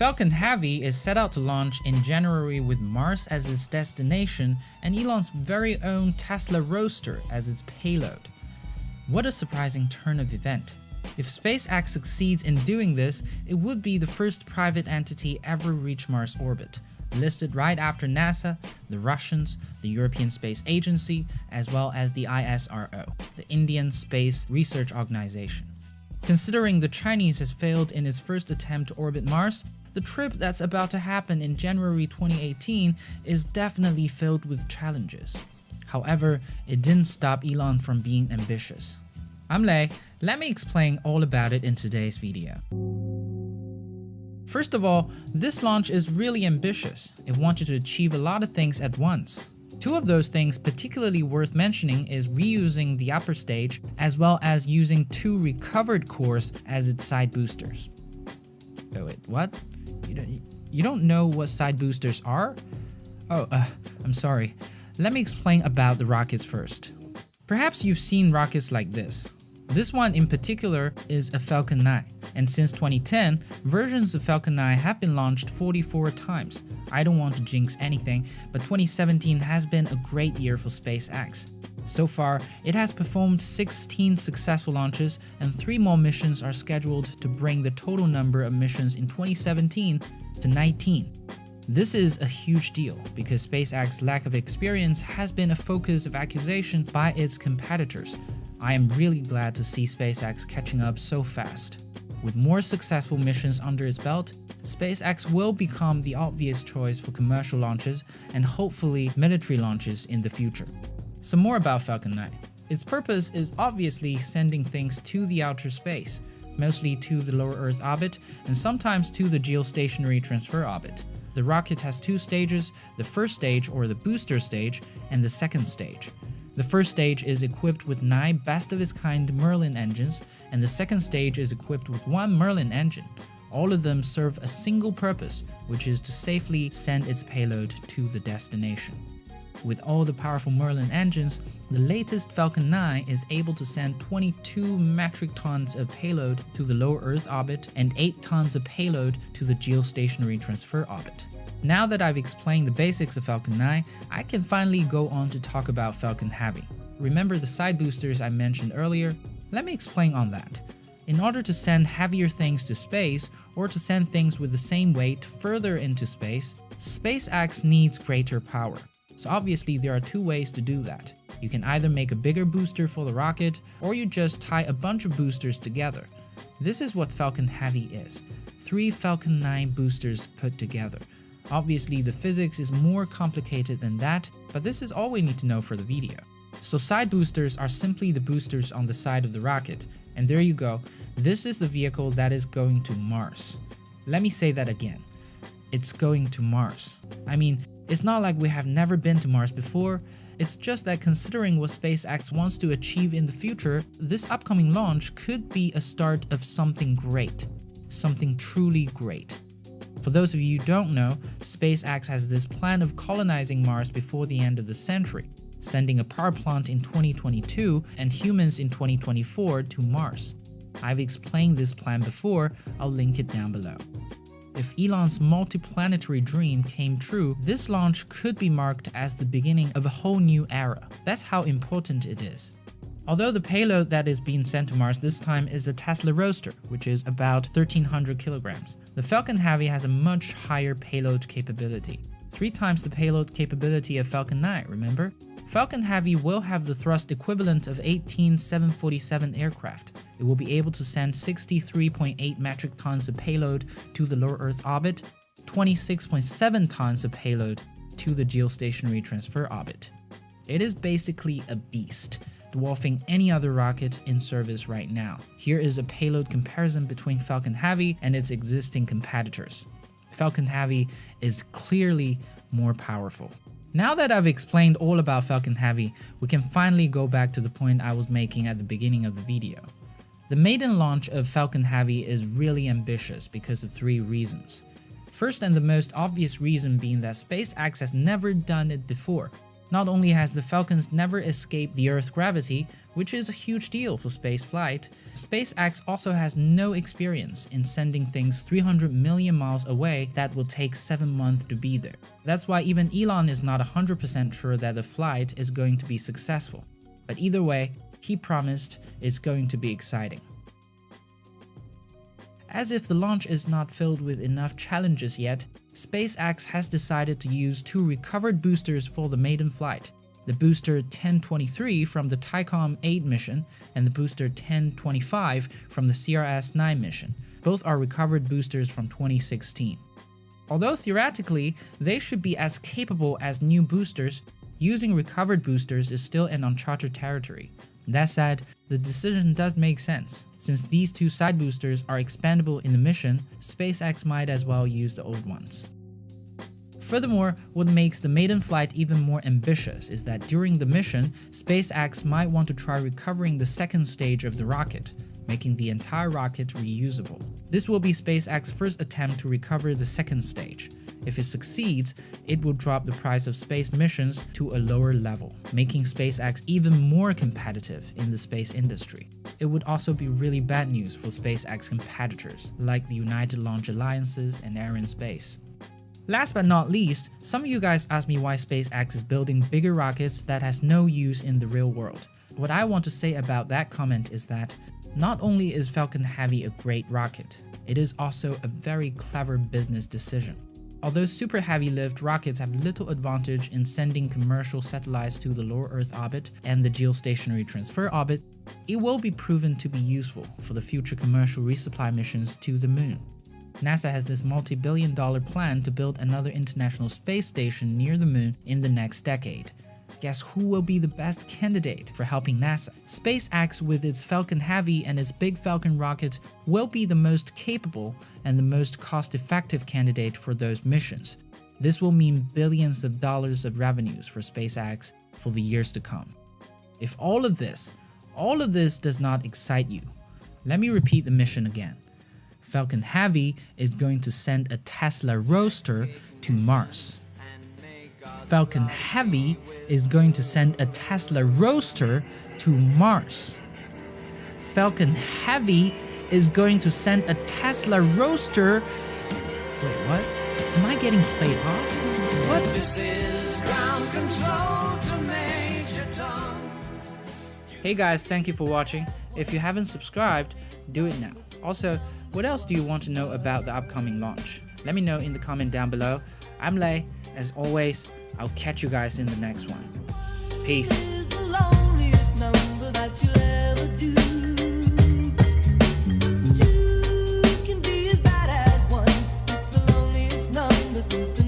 Falcon Heavy is set out to launch in January with Mars as its destination and Elon's very own Tesla Roadster as its payload. What a surprising turn of event. If SpaceX succeeds in doing this, it would be the first private entity ever reach Mars orbit, listed right after NASA, the Russians, the European Space Agency, as well as the ISRO, the Indian Space Research Organization. Considering the Chinese has failed in its first attempt to orbit Mars, the trip that's about to happen in January 2018 is definitely filled with challenges. However, it didn't stop Elon from being ambitious. I'm Lei, let me explain all about it in today's video. First of all, this launch is really ambitious. It wanted to achieve a lot of things at once. Two of those things particularly worth mentioning is reusing the upper stage as well as using two recovered cores as its side boosters. Oh wait, what? You don't know what side boosters are? Oh, I'm sorry. Let me explain about the rockets first. Perhaps you've seen rockets like this. This one in particular is a Falcon 9, and since 2010, versions of Falcon 9 have been launched 44 times. I don't want to jinx anything, but 2017 has been a great year for SpaceX. So far, it has performed 16 successful launches, and 3 more missions are scheduled to bring the total number of missions in 2017 to 19. This is a huge deal because SpaceX's lack of experience has been a focus of accusation by its competitors. I am really glad to see SpaceX catching up so fast. With more successful missions under its belt, SpaceX will become the obvious choice for commercial launches and hopefully military launches in the future. Some more about Falcon 9. Its purpose is obviously sending things to the outer space, mostly to the lower Earth orbit and sometimes to the geostationary transfer orbit. The rocket has 2 stages, the first stage or the booster stage and the second stage. The first stage is equipped with 9 best-of-its-kind Merlin engines, and the second stage is equipped with 1 Merlin engine. All of them serve a single purpose, which is to safely send its payload to the destination. With all the powerful Merlin engines, the latest Falcon 9 is able to send 22 metric tons of payload to the low Earth orbit and 8 tons of payload to the geostationary transfer orbit. Now that I've explained the basics of Falcon 9, I can finally go on to talk about Falcon Heavy. Remember the side boosters I mentioned earlier? Let me explain on that. In order to send heavier things to space, or to send things with the same weight further into space, SpaceX needs greater power. So obviously there are 2 ways to do that. You can either make a bigger booster for the rocket, or you just tie a bunch of boosters together. This is what Falcon Heavy is. 3 Falcon 9 boosters put together. Obviously the physics is more complicated than that, but this is all we need to know for the video. So side boosters are simply the boosters on the side of the rocket, and there you go, this is the vehicle that is going to Mars. Let me say that again. It's going to Mars. I mean, it's not like we have never been to Mars before, it's just that considering what SpaceX wants to achieve in the future, this upcoming launch could be a start of something great. Something truly great. For those of you who don't know, SpaceX has this plan of colonizing Mars before the end of the century, sending a power plant in 2022 and humans in 2024 to Mars. I've explained this plan before, I'll link it down below. If Elon's multi-planetary dream came true, this launch could be marked as the beginning of a whole new era. That's how important it is. Although the payload that is being sent to Mars this time is a Tesla Roadster, which is about 1,300 kilograms, the Falcon Heavy has a much higher payload capability. 3 times the payload capability of Falcon 9, remember? Falcon Heavy will have the thrust equivalent of 18 747 aircraft. It will be able to send 63.8 metric tons of payload to the low Earth orbit, 26.7 tons of payload to the geostationary transfer orbit. It is basically a beast, dwarfing any other rocket in service right now. Here is a payload comparison between Falcon Heavy and its existing competitors. Falcon Heavy is clearly more powerful. Now that I've explained all about Falcon Heavy, we can finally go back to the point I was making at the beginning of the video. The maiden launch of Falcon Heavy is really ambitious because of 3 reasons. First and the most obvious reason being that SpaceX has never done it before. Not only has the Falcons never escaped the Earth's gravity, which is a huge deal for space flight, SpaceX also has no experience in sending things 300 million miles away that will take 7 months to be there. That's why even Elon is not 100% sure that the flight is going to be successful. But either way, he promised it's going to be exciting. As if the launch is not filled with enough challenges yet, SpaceX has decided to use 2 recovered boosters for the maiden flight. The booster 1023 from the Tycom 8 mission and the booster 1025 from the CRS-9 mission. Both are recovered boosters from 2016. Although theoretically, they should be as capable as new boosters, using recovered boosters is still an uncharted territory. That said, the decision does make sense. Since these 2 side boosters are expandable in the mission, SpaceX might as well use the old ones. Furthermore, what makes the maiden flight even more ambitious is that during the mission, SpaceX might want to try recovering the second stage of the rocket, making the entire rocket reusable. This will be SpaceX's first attempt to recover the second stage. If it succeeds, it will drop the price of space missions to a lower level, making SpaceX even more competitive in the space industry. It would also be really bad news for SpaceX competitors, like the United Launch Alliances and Arianespace. Last but not least, some of you guys asked me why SpaceX is building bigger rockets that has no use in the real world. What I want to say about that comment is that not only is Falcon Heavy a great rocket, it is also a very clever business decision. Although super heavy lift rockets have little advantage in sending commercial satellites to the low Earth orbit and the geostationary transfer orbit, it will be proven to be useful for the future commercial resupply missions to the moon. NASA has this multi-billion-dollar plan to build another international space station near the moon in the next decade. Guess who will be the best candidate for helping NASA? SpaceX, with its Falcon Heavy and its Big Falcon rocket, will be the most capable and the most cost-effective candidate for those missions. This will mean billions of dollars of revenues for SpaceX for the years to come. If all of this does not excite you, let me repeat the mission again. Falcon Heavy is going to send a Tesla Roadster to Mars. Falcon Heavy is going to send a Tesla Roadster to Mars. Falcon Heavy is going to send a Tesla Roadster. Wait, what? Am I getting played off? What? This is ground control to Major Tom. Hey guys, thank you for watching. If you haven't subscribed, do it now. Also, what else do you want to know about the upcoming launch? Let me know in the comment down below. I'm Lei. As always, I'll catch you guys in the next one. Peace. This is the